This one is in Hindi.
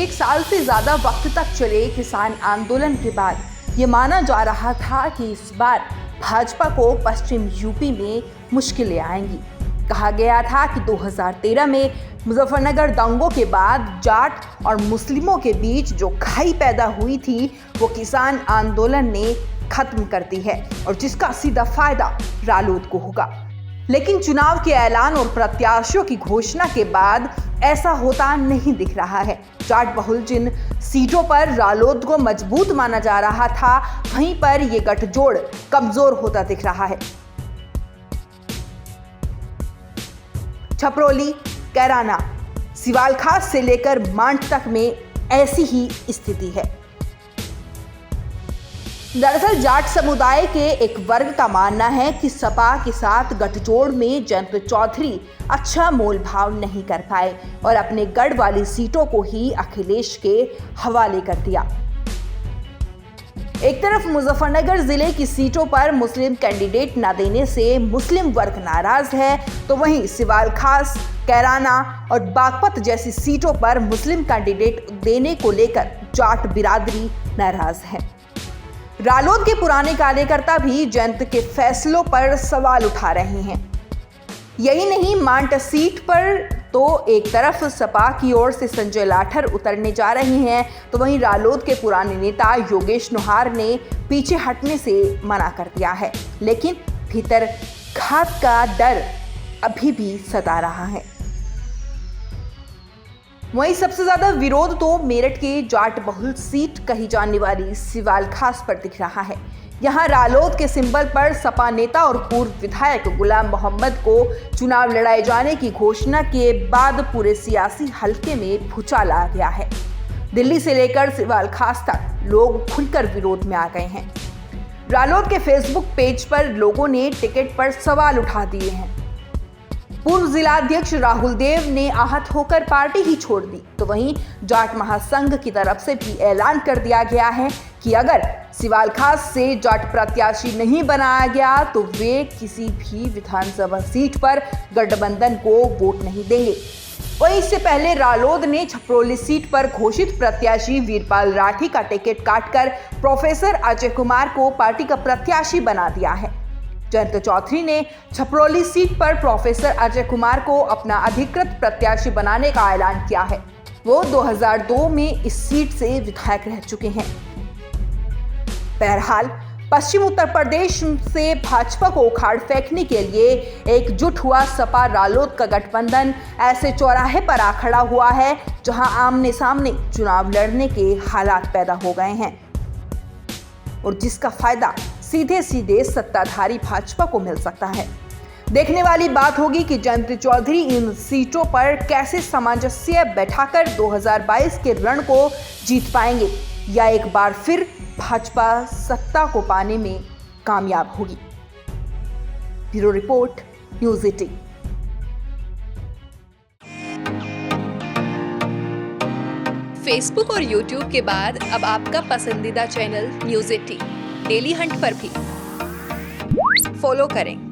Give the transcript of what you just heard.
एक साल से ज्यादा वक्त तक चले किसान आंदोलन के बाद ये माना जा रहा था कि इस बार भाजपा को पश्चिम यूपी में मुश्किलें आएंगी। कहा गया था कि 2013 में मुजफ्फरनगर दंगों के बाद जाट और मुस्लिमों के बीच जो खाई पैदा हुई थी वो किसान आंदोलन ने खत्म कर दी है और जिसका सीधा फायदा रालोद को होगा। लेकिन चुनाव के ऐलान और प्रत्याशियों की घोषणा के बाद ऐसा होता नहीं दिख रहा है। जाट बहुल जिन सीटों पर रालोद को मजबूत माना जा रहा था, वहीं पर ये गठजोड़ कमजोर होता दिख रहा है। छपरौली, कैराना, सिवालखास से लेकर मांड तक में ऐसी ही स्थिति है। दरअसल जाट समुदाय के एक वर्ग का मानना है कि सपा के साथ गठजोड़ में जयंत चौधरी अच्छा मोल भाव नहीं कर पाए और अपने गढ़ वाली सीटों को ही अखिलेश के हवाले कर दिया। एक तरफ मुजफ्फरनगर जिले की सीटों पर मुस्लिम कैंडिडेट न देने से मुस्लिम वर्ग नाराज है, तो वहीं सिवालखास, कैराना और बागपत जैसी सीटों पर मुस्लिम कैंडिडेट देने को लेकर जाट बिरादरी नाराज है। रालोद के पुराने कार्यकर्ता भी जयंत के फैसलों पर सवाल उठा रहे हैं। यही नहीं, मांड सीट पर तो एक तरफ सपा की ओर से संजय लाठर उतरने जा रहे हैं, तो वहीं रालोद के पुराने नेता योगेश नोहार ने पीछे हटने से मना कर दिया है। लेकिन भीतर घात का डर अभी भी सता रहा है। वहीं सबसे ज्यादा विरोध तो मेरठ के जाट बहुल सीट कही जाने वाली सिवालखास पर दिख रहा है। यहां रालोद के सिंबल पर सपा नेता और पूर्व विधायक गुलाम मोहम्मद को चुनाव लड़ाए जाने की घोषणा के बाद पूरे सियासी हलके में भूचाल आ गया है। दिल्ली से लेकर सिवालखास तक लोग खुलकर विरोध में आ गए हैं। रालोद के फेसबुक पेज पर लोगों ने टिकट पर सवाल उठा दिए हैं। पूर्व जिलाध्यक्ष राहुल देव ने आहत होकर पार्टी ही छोड़ दी, तो वहीं जाट महासंघ की तरफ से भी ऐलान कर दिया गया है कि अगर सिवालखास से जाट प्रत्याशी नहीं बनाया गया तो वे किसी भी विधानसभा सीट पर गठबंधन को वोट नहीं देंगे। वहीं इससे पहले रालोद ने छपरौली सीट पर घोषित प्रत्याशी वीरपाल राठी का टिकट काटकर प्रोफेसर अजय कुमार को पार्टी का प्रत्याशी बना दिया है। जयंत चौधरी ने छपरौली सीट पर प्रोफेसर अजय कुमार को अपना अधिकृत प्रत्याशी बनाने का ऐलान किया है। वो 2002 में इस सीट से विधायक रह चुके हैं। बहरहाल पश्चिम उत्तर प्रदेश से भाजपा को उखाड़ फेंकने के लिए एकजुट हुआ सपा रालोद का गठबंधन ऐसे चौराहे पर आ खड़ा हुआ है जहां आमने सामने चुनाव लड़ने के हालात पैदा हो गए हैं और जिसका फायदा सीधे सीधे सत्ताधारी भाजपा को मिल सकता है। देखने वाली बात होगी कि जयंत चौधरी इन सीटों पर कैसे सामंजस्य बैठाकर 2022 के रण को जीत पाएंगे या एक बार फिर भाजपा सत्ता को पाने में कामयाब होगी। Bureau report, news 18। फेसबुक और यूट्यूब के बाद अब आपका पसंदीदा चैनल न्यूज़ 18 डेली हंट पर भी फॉलो करें।